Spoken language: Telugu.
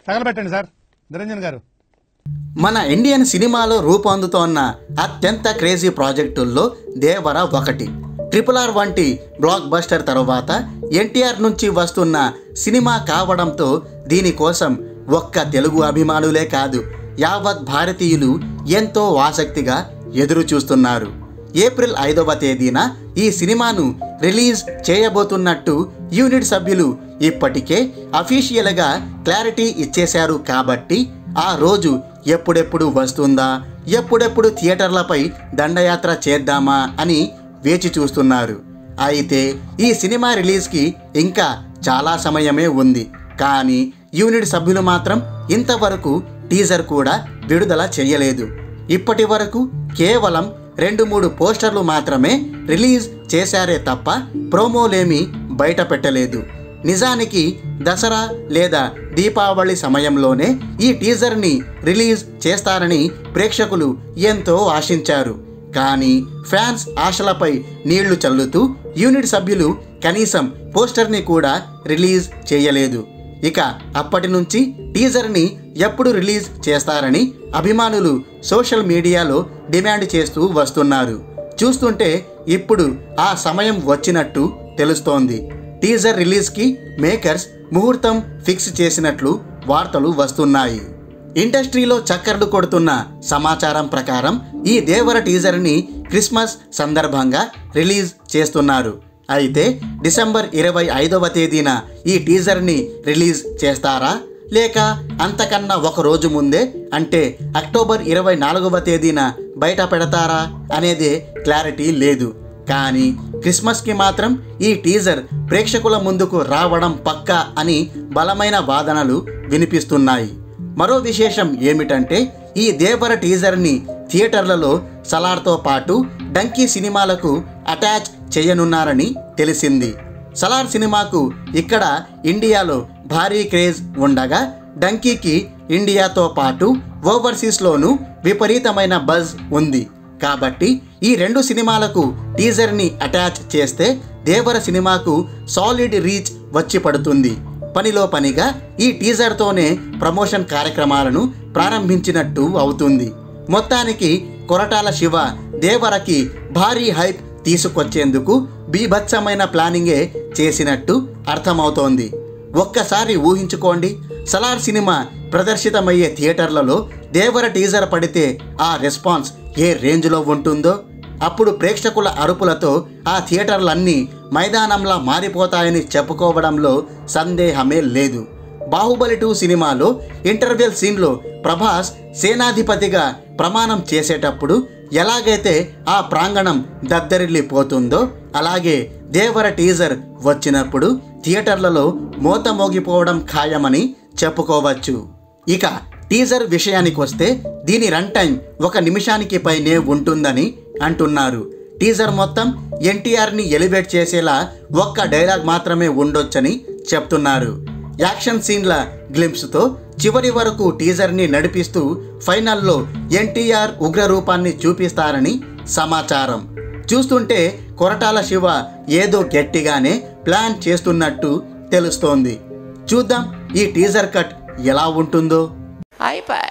తగలబెట్టండి సార్ నిరంజన్ గారు. మన ఇండియన్ సినిమాలో రూపొందుతోన్న అత్యంత క్రేజీ ప్రాజెక్టుల్లో దేవర ఒకటి. RRR వంటి బ్లాక్ బస్టర్ తరువాత ఎన్టీఆర్ నుంచి వస్తున్న సినిమా కావడంతో దీనికోసం ఒక్క తెలుగు అభిమానులే కాదు, యావత్ భారతీయులు ఎంతో ఆసక్తిగా ఎదురు చూస్తున్నారు. ఏప్రిల్ 5వ తేదీన ఈ సినిమాను రిలీజ్ చేయబోతున్నట్టు యూనిట్ సభ్యులు ఇప్పటికే అఫీషియల్గా క్లారిటీ ఇచ్చేశారు. కాబట్టి ఆ రోజు ఎప్పుడెప్పుడు వస్తుందా, ఎప్పుడెప్పుడు థియేటర్లపై దండయాత్ర చేద్దామా అని వేచి చూస్తున్నారు. అయితే ఈ సినిమా రిలీజ్కి ఇంకా చాలా సమయమే ఉంది. కానీ యూనిట్ సభ్యులు మాత్రం ఇంతవరకు టీజర్ కూడా విడుదల చేయలేదు. ఇప్పటి వరకు కేవలం 2-3 పోస్టర్లు మాత్రమే రిలీజ్ చేశారే తప్ప ప్రోమోలేమీ బయట పెట్టలేదు. నిజానికి దసరా లేదా దీపావళి సమయంలోనే ఈ టీజర్ని రిలీజ్ చేస్తారని ప్రేక్షకులు ఎంతో ఆశించారు. కానీ ఫ్యాన్స్ ఆశలపై నీళ్లు చల్లుతూ యూనిట్ సభ్యులు కనీసం పోస్టర్ని కూడా రిలీజ్ చేయలేదు. ఇక అప్పటి నుంచి టీజర్ని ఎప్పుడు రిలీజ్ చేస్తారని అభిమానులు సోషల్ మీడియాలో డిమాండ్ చేస్తూ వస్తున్నారు. చూస్తుంటే ఇప్పుడు ఆ సమయం వచ్చినట్టు తెలుస్తోంది. టీజర్ రిలీజ్కి మేకర్స్ ముహూర్తం ఫిక్స్ చేసినట్లు వార్తలు వస్తున్నాయి. ఇండస్ట్రీలో చక్కర్లు కొడుతున్న సమాచారం ప్రకారం ఈ దేవర టీజర్ని క్రిస్మస్ సందర్భంగా రిలీజ్ చేస్తున్నారు. అయితే డిసెంబర్ 25వ తేదీన ఈ టీజర్ని రిలీజ్ చేస్తారా, లేక అంతకన్నా ఒక రోజు ముందే అంటే అక్టోబర్ 24వ తేదీన బయట పెడతారా అనేదే క్లారిటీ లేదు. కానీ క్రిస్మస్కి మాత్రం ఈ టీజర్ ప్రేక్షకుల ముందుకు రావడం పక్కా అని బలమైన వాదనలు వినిపిస్తున్నాయి. మరో విశేషం ఏమిటంటే ఈ దేవర టీజర్ని థియేటర్లలో సలార్తో పాటు డంకీ సినిమాలకు అటాచ్ చేయనున్నారని తెలిసింది. సలార్ సినిమాకు ఇక్కడ ఇండియాలో భారీ క్రేజ్ ఉండగా డంకీకి ఇండియాతో పాటు ఓవర్సీస్లోనూ విపరీతమైన బజ్ ఉంది. కాబట్టి ఈ 2 సినిమాలకు టీజర్ని అటాచ్ చేస్తే దేవర సినిమాకు సాలిడ్ రీచ్ వచ్చి పడుతుంది. పనిలో పనిగా ఈ టీజర్తోనే ప్రమోషన్ కార్యక్రమాలను ప్రారంభించినట్టు అవుతుంది. మొత్తానికి కొరటాల శివ దేవరకి భారీ హైప్ తీసుకొచ్చేందుకు బీభత్సమైన ప్లానింగే చేసినట్టు అర్థమవుతోంది. ఒక్కసారి ఊహించుకోండి, సలార్ సినిమా ప్రదర్శితమయ్యే థియేటర్లలో దేవర టీజర్ పడితే ఆ రెస్పాన్స్ ఏ రేంజ్లో ఉంటుందో. అప్పుడు ప్రేక్షకుల అరుపులతో ఆ థియేటర్లన్నీ మైదానంలా మారిపోతాయని చెప్పుకోవడంలో సందేహమే లేదు. బాహుబలి 2 సినిమాలో ఇంటర్వెల్ సీన్లో ప్రభాస్ సేనాధిపతిగా ప్రమాణం చేసేటప్పుడు ఎలాగైతే ఆ ప్రాంగణం దద్దరిల్లిపోతుందో అలాగే దేవర టీజర్ వచ్చినప్పుడు థియేటర్లలో మోత మోగిపోవడం ఖాయమని చెప్పుకోవచ్చు. ఇక టీజర్ విషయానికి వస్తే దీని రన్ టైం 1 నిమిషానికి పైనే ఉంటుందని అంటున్నారు. టీజర్ మొత్తం ఎన్టీఆర్ని ఎలివేట్ చేసేలా ఒక్క డైలాగ్ మాత్రమే ఉండొచ్చని చెప్తున్నారు. యాక్షన్ సీన్ల గ్లింప్స్తో చివరి వరకు టీజర్ని నడిపిస్తూ ఫైనల్లో ఎన్టీఆర్ ఉగ్రరూపాన్ని చూపిస్తారని సమాచారం. చూస్తుంటే కొరటాల శివ ఏదో గట్టిగానే ప్లాన్ చేస్తున్నట్టు తెలుస్తోంది. చూద్దాం ఈ టీజర్ కట్ ఎలా ఉంటుందో. అయిపోయి